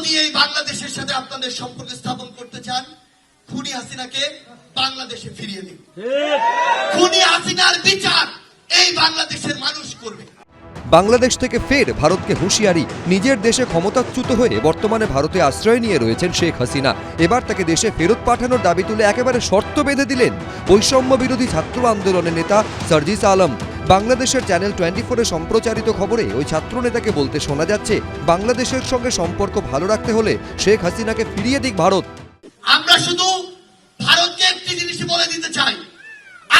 যদি এই বাংলাদেশের সাথে আপনাদের সম্পর্ক স্থাপন করতে চান, খুনি হাসিনাকে বাংলাদেশে ফিরিয়ে দিন। খুনি হাসিনার বিচার এই বাংলাদেশের মানুষ করবে। বাংলাদেশ থেকে ফের ভারতকে হুঁশিয়ারি। নিজের দেশে ক্ষমতাচ্যুত হয়ে বর্তমানে ভারতে আশ্রয় নিয়ে রয়েছেন শেখ হাসিনা। এবার তাকে দেশে ফেরত পাঠানোর দাবি তুলে একেবারে শর্ত বেঁধে দিলেন বৈষম্য বিরোধী ছাত্র আন্দোলনের নেতা সার্জিস আলম। বাংলাদেশের চ্যানেল 24-এ সম্প্রচারিত খবরে ওই ছাত্র নেতাকে বলতে শোনা যাচ্ছে, বাংলাদেশের সঙ্গে সম্পর্ক ভালো রাখতে হলে শেখ হাসিনাকে ফিরিয়ে দিক ভারত। আমরা শুধু ভারতকে একটি জিনিস বলে দিতে চাই,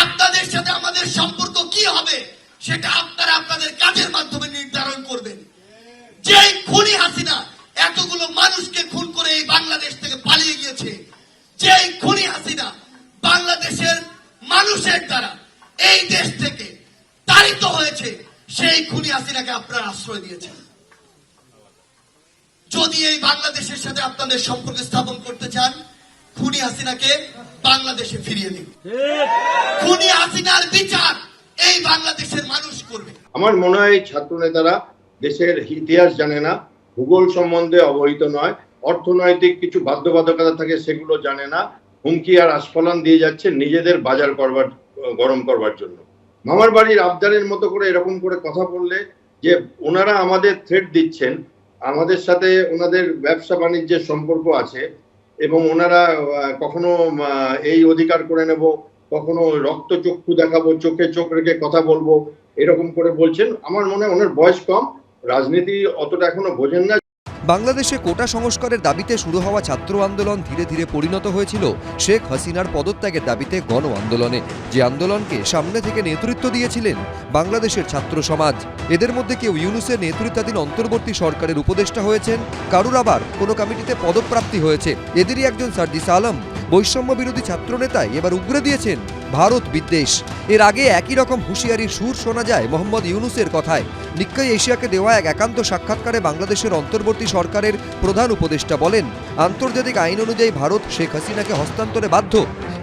আপনাদের সাথে আমাদের সম্পর্ক কি হবে সেটা আপনারা আপনাদের কাজের মাধ্যমে নির্ধারণ করবেন। যে খুনি হাসিনা এতগুলো মানুষকে খুন করে এই বাংলাদেশ থেকে পালিয়ে গিয়েছে, যে খুনি হাসিনা বাংলাদেশের মানুষের দ্বারা এই দেশ থেকে তাড়িত হয়েছে, সেই খুনি হাসিনাকে আপনারা আশ্রয় দিয়েছেন। যদি এই বাংলাদেশের সাথে আপনাদের সম্পর্ক স্থাপন করতে চান, খুনি হাসিনাকে বাংলাদেশে ফিরিয়ে দিন। খুনি হাসিনার বিচার এই বাংলাদেশের মানুষ করবে। আমার মনে হয় ছাত্র নেতারা দেশের ইতিহাস জানে না, ভূগোল সম্বন্ধে অবহিত নয়, অর্থনৈতিক কিছু বাধ্যবাধকতা থাকে সেগুলো জানে না, হুমকি আর আস্ফালন দিয়ে যাচ্ছে নিজেদের বাজার করবার গরম করবার জন্য। মামার বাড়ির আবদারের মতো করে এরকম করে কথা বললে যে ওনারা আমাদের থ্রেট দিচ্ছেন, আমাদের সাথে ওনাদের ব্যবসা বাণিজ্যের সম্পর্ক আছে এবং ওনারা কখনো এই অধিকার করে নেব, কখনো রক্ত চক্ষু দেখাবো, চোখে চোখ রেখে কথা বলবো, এরকম করে বলছেন। আমার মনে হয় ওনার বয়স কম, রাজনীতি অতটা এখনো বোঝেন না। বাংলাদেশে কোটা সংস্কারের দাবিতে শুরু হওয়া ছাত্র আন্দোলন ধীরে ধীরে পরিণত হয়েছিল শেখ হাসিনার পদত্যাগের দাবিতে গণ আন্দোলনে, যে আন্দোলনকে সামনে থেকে নেতৃত্ব দিয়েছিলেন বাংলাদেশের ছাত্র সমাজ। এদের মধ্যে কেউ ইউনূসের নেতৃত্বাধীন অন্তর্বর্তী সরকারের উপদেষ্টা হয়েছেন, কারুর আবার কোনো কমিটিতে পদপ্রাপ্তি হয়েছে। এদেরই একজন সার্জিস আলম বৈষম্য বিরোধী ছাত্র নেতায় এবার উগরে দিয়েছেন ভারত বিদ্বেষ। এর আগে একই রকম হুঁশিয়ারির সুর শোনা যায় মোহাম্মদ ইউনূসের কথায়। নিক্কাই এশিয়াকে দেওয়া এক একান্ত সাক্ষাৎকারে বাংলাদেশের অন্তর্বর্তী সরকারের প্রধান উপদেষ্টা বলেন, আন্তর্জাতিক আইন অনুযায়ী ভারত শেখ হাসিনাকে হস্তান্তরে বাধ্য।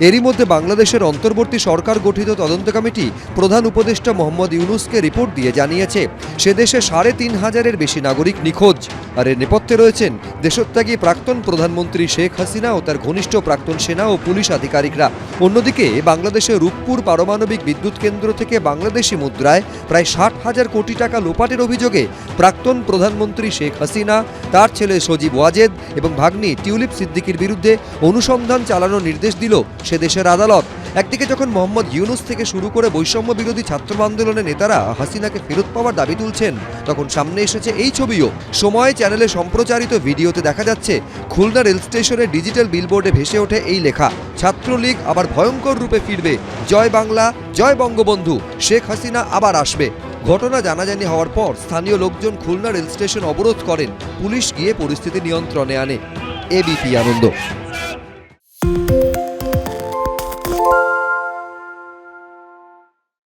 এরই মধ্যে বাংলাদেশের অন্তর্বর্তী সরকার গঠিত তদন্ত কমিটি প্রধান উপদেষ্টা মোহাম্মদ ইউনূসকে রিপোর্ট দিয়ে জানিয়েছে সে দেশে 3,500-এর বেশি নাগরিক নিখোঁজ। আর এর নেপথ্যে রয়েছেন দেশত্যাগী প্রাক্তন প্রধানমন্ত্রী শেখ হাসিনা ও তার ঘনিষ্ঠ প্রাক্তন সেনা ও পুলিশ আধিকারিকরা। অন্যদিকে বাংলাদেশের রূপপুর পারমাণবিক বিদ্যুৎ কেন্দ্র থেকে বাংলাদেশি মুদ্রায় প্রায় 60,000 কোটি টাকা লোপাটের অভিযোগে প্রাক্তন প্রধানমন্ত্রী শেখ হাসিনা, তার ছেলে সজীব ওয়াজেদ এবং ভাগ্নি টিউলিপ সিদ্দিকির বিরুদ্ধে অনুসন্ধান চালানোর নির্দেশ দিল সে দেশের আদালত। একদিকে যখন মোহাম্মদ ইউনূস থেকে শুরু করে বৈষম্য বিরোধী ছাত্র আন্দোলনের নেতারা হাসিনাকে ফেরত পাওয়ার দাবি তুলছেন, তখন সামনে এসেছে এই ছবিও। সময় চ্যানেলে সম্প্রচারিত ভিডিওতে দেখা যাচ্ছে খুলনা রেল স্টেশনের ডিজিটাল বিলবোর্ডে ভেসে ওঠে এই লেখা, ছাত্রলীগ আবার ভয়ঙ্কর রূপে ফিরবে, জয় বাংলা, জয় বঙ্গবন্ধু, শেখ হাসিনা আবার আসবে। ঘটনা জানাজানি হওয়ার পর স্থানীয় লোকজন খুলনা রেল স্টেশন অবরোধ করেন, পুলিশ গিয়ে পরিস্থিতি নিয়ন্ত্রণে আনে। এবিপি আনন্দ।